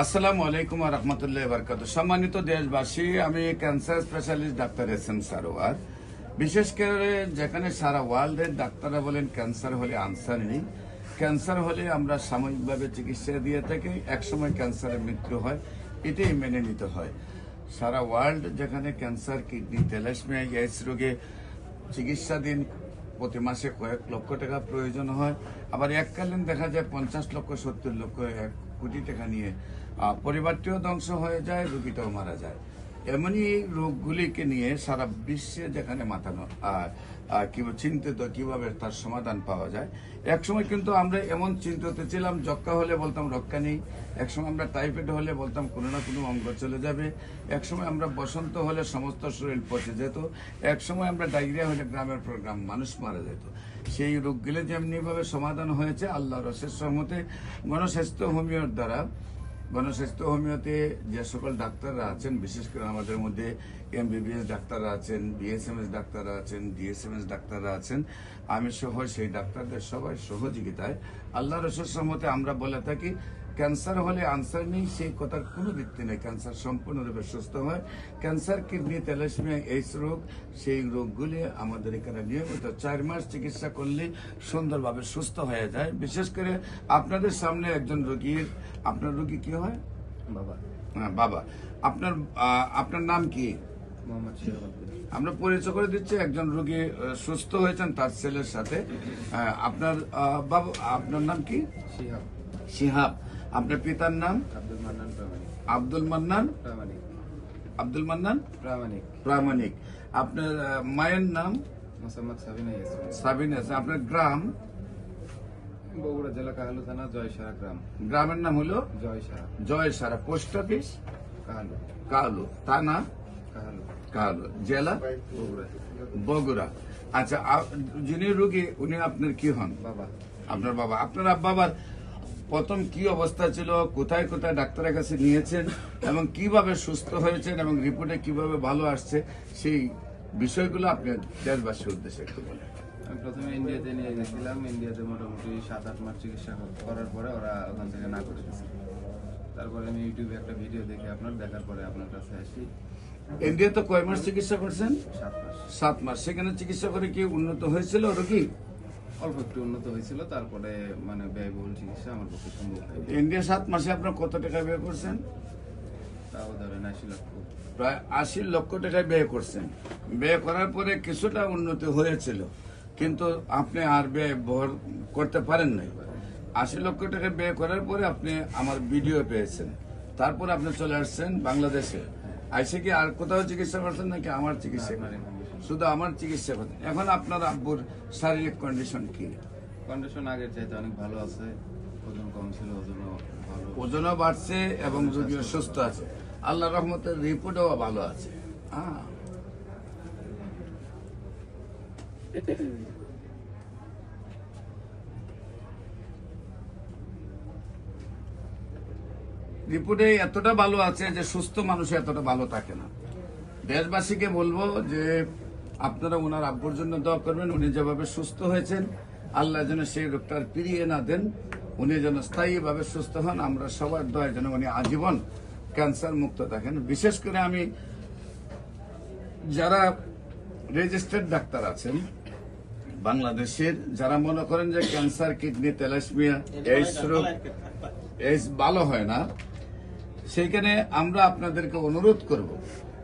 আসসালামু আলাইকুম ওয়া রাহমাতুল্লাহি ওয়া বারাকাতুহু। সম্মানিত দেশবাসী, আমি cancer specialist doctor SM. Sarwar. বিশেষ করে যেখানে সারা ওয়ার্ল্ডের ডাক্তাররা বলেন ক্যান্সার হলে আনসার নেই, ক্যান্সার হলে আমরা সাময়িকভাবে চিকিৎসা দিয়ে থাকি, একসময় ক্যান্সারের মৃত্যু হয়, এটাই মেনে নিতে হয়। সারা ওয়ার্ল্ড যেখানে ক্যান্সার, কিডনি, থ্যালাসেমিয়া, এইডস রোগে চিকিৎসাধীন প্রতি মাসে কয়েক লক্ষ টাকা প্রয়োজন হয়, আবার এককালীন দেখা যায় 50 লক্ষ 70 লক্ষ 1 কোটি টাকা নিয়ে পরিবারটিও ধ্বংস হয়ে যায়, রোগীটাও মারা যায়। এমনই রোগগুলিকে নিয়ে সারা বিশ্বে যেখানে মাথানো চিন্তিত কিভাবে তার সমাধান পাওয়া যায়। একসময় কিন্তু আমরা এমন চিন্তিত ছিলাম, যক্ষ্মা হলে বলতাম রক্ষা নেই, একসময় আমরা টাইফয়েড হলে বলতাম কোনো না কোনো অঙ্গ চলে যাবে, একসময় আমরা বসন্ত হলে সমস্ত শরীর পচে যেত, একসময় আমরা ডায়রিয়া হলে গ্রামের পর গ্রাম মানুষ মারা যেত। সেই রোগগুলি যেমনিভাবে সমাধান হয়েছে আল্লাহর অশেষ রহমতে গণস্বাস্থ্য হোমিওর দ্বারা। গণস্বাস্থ্য হোমিওতে যে সকল ডাক্তাররা আছেন, বিশেষ করে আমাদের মধ্যে MBBS ডাক্তাররা আছেন, BSMS ডাক্তাররা আছেন, DSMS ডাক্তাররা আছেন, আমি সহ সেই ডাক্তারদের সবাই সহযোগিতায় আল্লাহর অশেষ রহমতে আমরা বলে থাকি ক্যান্সার হলে আনসার নেই, সেই কথার কোনো ভিত্তি নেই। ক্যান্সার সম্পূর্ণরূপে সুস্থ হয়। ক্যান্সার, কিডনি, থ্যালাসেমিয়া, এইডস রোগ, সেই রোগগুলি আমাদের এখানে নিয়মিত 4 মাস চিকিৎসা করলে সুন্দরভাবে সুস্থ হয়ে যায়। বিশেষ করে আপনাদের সামনে একজন রোগীর, আপনার রোগী কি হয়? বাবা। হ্যাঁ, বাবা। আপনার নাম কি? মোহাম্মদ শিহাব। আমরা পরিচয় করে দিচ্ছি, একজন রোগী সুস্থ হয়েছেন তার ছেলের সাথে। আপনার বাবা, আপনার নাম কি? শিহাব। শিহাব। আপনার পিতার নাম? আব্দুল মান্নান প্রামাণিক। আব্দুল মান্নান প্রামাণিক। আব্দুল মান্নান প্রামাণিক। প্রামাণিক। আপনার মায়ের নাম? মোসাম্মদ সাবিনা ইয়াসমিন। সাবিনা। আপনার গ্রাম? বগুড়া জেলা কাহালু থানা জয়সারা গ্রাম। গ্রামের নাম হলো জয়সারা। জয়সারা। Post office Kahalu. কালু, থানা কাহালু। কালু, জেলা বগুড়া। বগুড়া। আচ্ছা, যিনি রোগী উনি আপনার কি হন? বাবা। আপনার বাবা। আপনার বাবার প্রথম কি অবস্থা ছিল, কোথায় কোথায় ডাক্তারের কাছে নিয়েছেন এবং কিভাবে সুস্থ হয়েছেন এবং রিপোর্টে কিভাবে ভালো আসছে, সেই বিষয়গুলো আপনি দেশবাসীর উদ্দেশ্যে একটু বলেন। আমি প্রথমে ইন্ডিয়াতে নিয়ে গেছিলাম। ইন্ডিয়াতে মোটামুটি 7-8 মাস চিকিৎসা করার পরে ওরা ওখান থেকে না করে দিয়েছে। তারপরে আমি ইউটিউবে একটা ভিডিও দেখে দেখার পরে আপনার কাছে আসি। ইন্ডিয়াতে কয় মাস চিকিৎসা করছেন? 7 মাস। 7 মাস। সেখানে চিকিৎসা করে কি উন্নত হয়েছিল রোগী? অল্প একটু উন্নত হয়েছিল, তারপরে ব্যয়বহুল চিকিৎসা আমার পক্ষে সম্ভব হয়নি। ইন্ডিয়া 7 মাসে আপনার কত টাকা ব্যয় করছেন? তাও ধরেন 80 লক্ষ। প্রায় 80 লক্ষ টাকা ব্যয় করছেন। ব্যয় করার পরে কিছুটা উন্নতি হয়েছিল, কিন্তু আপনি আর ব্যয় বহন করতে পারেন নাই। 80 লক্ষ টাকা ব্যয় করার পরে আপনি আমার ভিডিও পেয়েছেন, তারপর আপনি চলে আসছেন বাংলাদেশে। আইসে কি আর কোথাও চিকিৎসা করছেন নাকি আমার চিকিৎসা করেন? শুধু আমার চিকিৎসা করেন। এখন আপনার আব্বুর শারীরিক কন্ডিশন কি? কন্ডিশন আগের চাইতে অনেক ভালো আছে। ওজন কম ছিল, ওজনও ভালো। ওজনও বাড়ছে এবং রোগীও সুস্থ আছে। আল্লাহ রহমতের রিপোর্টও ভালো আছে। রিপোর্টে এতটা ভালো আছে যে সুস্থ মানুষ এতটা ভালো থাকে না। দেশবাসীকে বলবো যে আপনারা ওনার আব্বুর জন্য দোয়া করবেন, উনি যেভাবে সুস্থ হয়েছেন আল্লাহ যেন সেই রোগটা ফিরিয়ে না দেন, উনি যেন স্থায়ীভাবে সুস্থ হন। আমরা সবার দোয়া যেন উনি আজীবন ক্যান্সার মুক্ত থাকেন। বিশেষ করে আমি যারা রেজিস্টার্ড ডাক্তার আছেন বাংলাদেশের, যারা মনে করেন যে ক্যান্সার, কিডনি, থ্যালাসেমিয়া, এইডস রোগ, এইডস ভালো হয় না, সেইখানে আমরা আপনাদেরকে অনুরোধ করব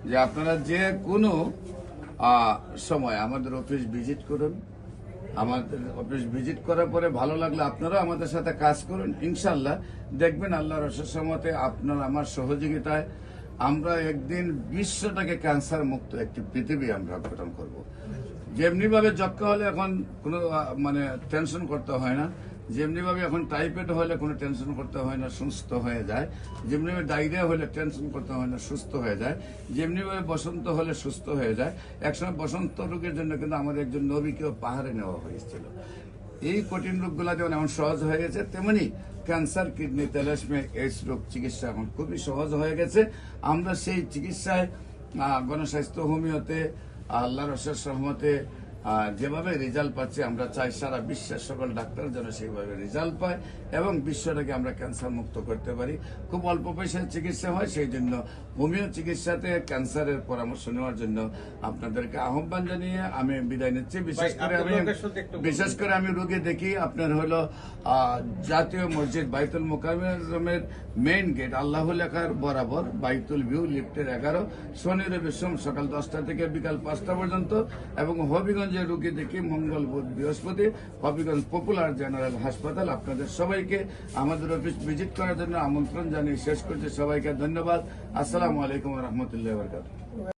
যে আপনারা যে কোনো সময় আমাদের অফিস ভিজিট করুন। আমাদের অফিস ভিজিট করার পরে ভালো লাগলে আপনারা আমাদের সাথে কাজ করুন। ইনশাল্লাহ দেখবেন আল্লাহর অশেষ রহমতে আপনার আমার সহযোগিতায় আমরা একদিন বিশ্বটাকে ক্যান্সার মুক্ত একটি পৃথিবী আমরা গঠন করব। যেমনি ভাবে যক্ষ্মা হলে এখন কোনো টেনশন করতে হয় না, যেমনি ভাবে এখন টাইফয়েড হলে কোনো টেনশন করতে হয় না, সুস্থ হয়ে যায়। যেমনি ভাবে ডায়রিয়া হলে টেনশন করতে হয় না, সুস্থ হয়ে যায়। যেমনি ভাবে বসন্ত হলে সুস্থ হয়ে যায়। একসময় বসন্ত রোগের জন্য কিন্তু আমাদের একজন নবীকেও পাহাড়ে নেওয়া হয়েছিল। এই কঠিন রোগগুলা যেমন এখন সহজ হয়ে গেছে, তেমনি ক্যান্সার, কিডনি, থ্যালাসেমিয়া, এইডস রোগ চিকিৎসা এখন খুবই সহজ হয়ে গেছে। আমরা সেই চিকিৎসায় গণস্বাস্থ্য হোমিওতে আল্লাহর অশেষ রহমতে যেভাবে রেজাল্ট পাচ্ছি আমরা চাই সারা বিশ্বের সকল ডাক্তার যেন সেইভাবে রেজাল্ট পায় এবং বিশ্বটাকে আমরা ক্যান্সার মুক্ত করতে পারি। খুব অল্প পয়সায় চিকিৎসা হয়, সেই জন্য হোমিও চিকিৎসাতে ক্যান্সারের পরামর্শ নেওয়ার জন্য আপনাদেরকে আহ্বান জানিয়ে আমি বিদায় নিচ্ছি। বিশেষ করে আমি রোগী দেখি আপনার হলো জাতীয় মসজিদ বাইতুল মোকাররমের মেইন গেট আল্লাহ লেখার বরাবর বাইতুল ভিউ লিফটের 11, শনি রবি সোম সকাল 10টা থেকে বিকাল 5টা পর্যন্ত, এবং হবিগঞ্জে রোগী দেখি মঙ্গল বুধ বৃহস্পতি, হবিগঞ্জ পপুলার জেনারেল হাসপাতাল। আপনাদের সবাইকে আমাদের অফিস ভিজিট করার জন্য আমন্ত্রণ জানিয়ে শেষ করছি। সবাইকে ধন্যবাদ। আসসালামু আলাইকুম ওয়া রাহমাতুল্লাহি ওয়া বারাকাতুহু।